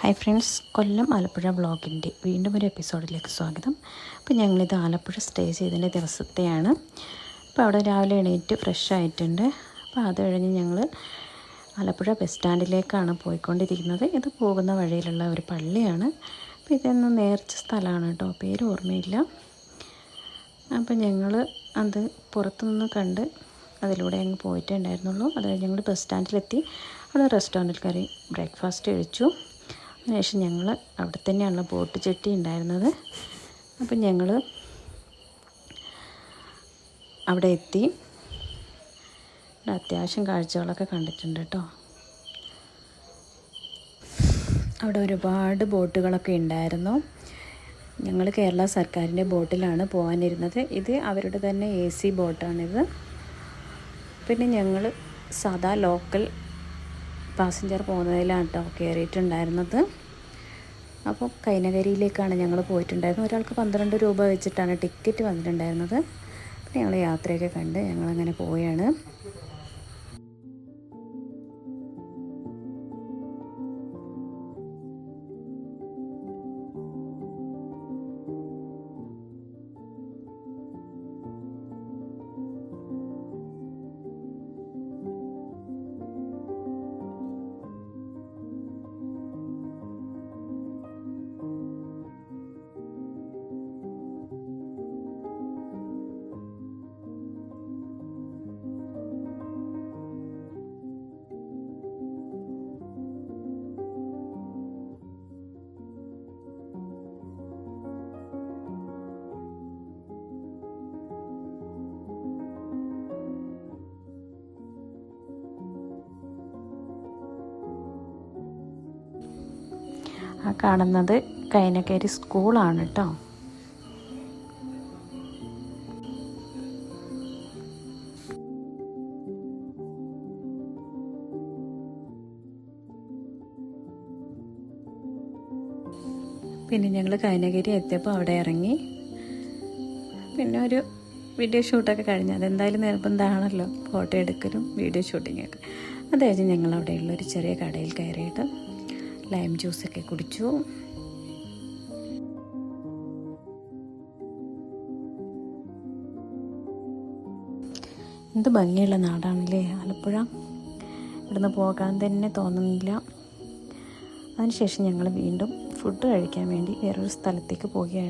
Hi friends, Kollam Alappuzha വ്ളോഗിൻ്റെ വീണ്ടും ഒരു എപ്പിസോഡിലേക്ക് സ്വാഗതം. അപ്പോൾ ഞങ്ങളിത് ആലപ്പുഴ സ്റ്റേ ചെയ്തതിൻ്റെ ദിവസത്തെയാണ്. അപ്പോൾ അവിടെ രാവിലെ എണീറ്റ് ഫ്രഷ് ആയിട്ടുണ്ട്. അപ്പോൾ അത് കഴിഞ്ഞ് ഞങ്ങൾ ആലപ്പുഴ ബസ് സ്റ്റാൻഡിലേക്കാണ് പോയിക്കൊണ്ടിരിക്കുന്നത്. ഇത് പോകുന്ന വഴിയിലുള്ള ഒരു പള്ളിയാണ്. അപ്പോൾ ഇതൊന്ന് നേർച്ച സ്ഥലമാണ് കേട്ടോ, പേര് ഓർമ്മയില്ല. അപ്പോൾ ഞങ്ങൾ അത് പുറത്തുനിന്ന് കണ്ട് അതിലൂടെ അങ്ങ് പോയിട്ടേ ഉണ്ടായിരുന്നുള്ളൂ. അത് കഴിഞ്ഞ് ഞങ്ങൾ ബസ് സ്റ്റാൻഡിലെത്തി. അവിടെ റെസ്റ്റോറൻറ്റിൽ കയറി ബ്രേക്ക്ഫാസ്റ്റ് കഴിച്ചു. അതിനുശേഷം ഞങ്ങൾ അവിടെ തന്നെയാണ് ബോട്ട് ചെട്ടി ഉണ്ടായിരുന്നത്. അപ്പം ഞങ്ങൾ അവിടെ എത്തി. അത്യാവശ്യം കാഴ്ചകളൊക്കെ കണ്ടിട്ടുണ്ട് കേട്ടോ. അവിടെ ഒരുപാട് ബോട്ടുകളൊക്കെ ഉണ്ടായിരുന്നു. ഞങ്ങൾ കേരള സർക്കാരിൻ്റെ ബോട്ടിലാണ് പോകാനിരുന്നത്. ഇത് അവരുടെ തന്നെ AC ബോട്ടാണിത്. പിന്നെ ഞങ്ങൾ സാധാ ലോക്കൽ പാസഞ്ചർ പോകുന്നതിലാണ് കേട്ടോ കയറിയിട്ടുണ്ടായിരുന്നത്. അപ്പോൾ കൈനകരിയിലേക്കാണ് ഞങ്ങൾ പോയിട്ടുണ്ടായിരുന്നത്. ഒരാൾക്ക് 12 രൂപ വെച്ചിട്ടാണ് ടിക്കറ്റ് വന്നിട്ടുണ്ടായിരുന്നത്. പിന്നെ ഞങ്ങൾ യാത്രയൊക്കെ കണ്ട് ഞങ്ങളങ്ങനെ പോവുകയാണ്. ആ കാണുന്നത് കൈനകരി സ്കൂളാണ് കേട്ടോ. പിന്നെ ഞങ്ങൾ കൈനകരി എത്തിയപ്പോൾ അവിടെ ഇറങ്ങി. പിന്നെ ഒരു വീഡിയോ ഷൂട്ടൊക്കെ കഴിഞ്ഞ്, അതെന്തായാലും നിർബന്ധമാണല്ലോ ഫോട്ടോ എടുക്കലും വീഡിയോ ഷൂട്ടിങ്ങൊക്കെ. അത് കഴിഞ്ഞ് ഞങ്ങൾ അവിടെയുള്ളൊരു ചെറിയ കടയിൽ കയറിയിട്ട് ലൈം ജ്യൂസൊക്കെ കുടിച്ചു. എന്ത് ഭംഗിയുള്ള നാടാണല്ലേ ആലപ്പുഴ. ഇവിടുന്ന് പോകാൻ തന്നെ തോന്നുന്നില്ല. അതിനുശേഷം ഞങ്ങൾ വീണ്ടും ഫുഡ് കഴിക്കാൻ വേണ്ടി വേറൊരു സ്ഥലത്തേക്ക് പോവുകയാണ്.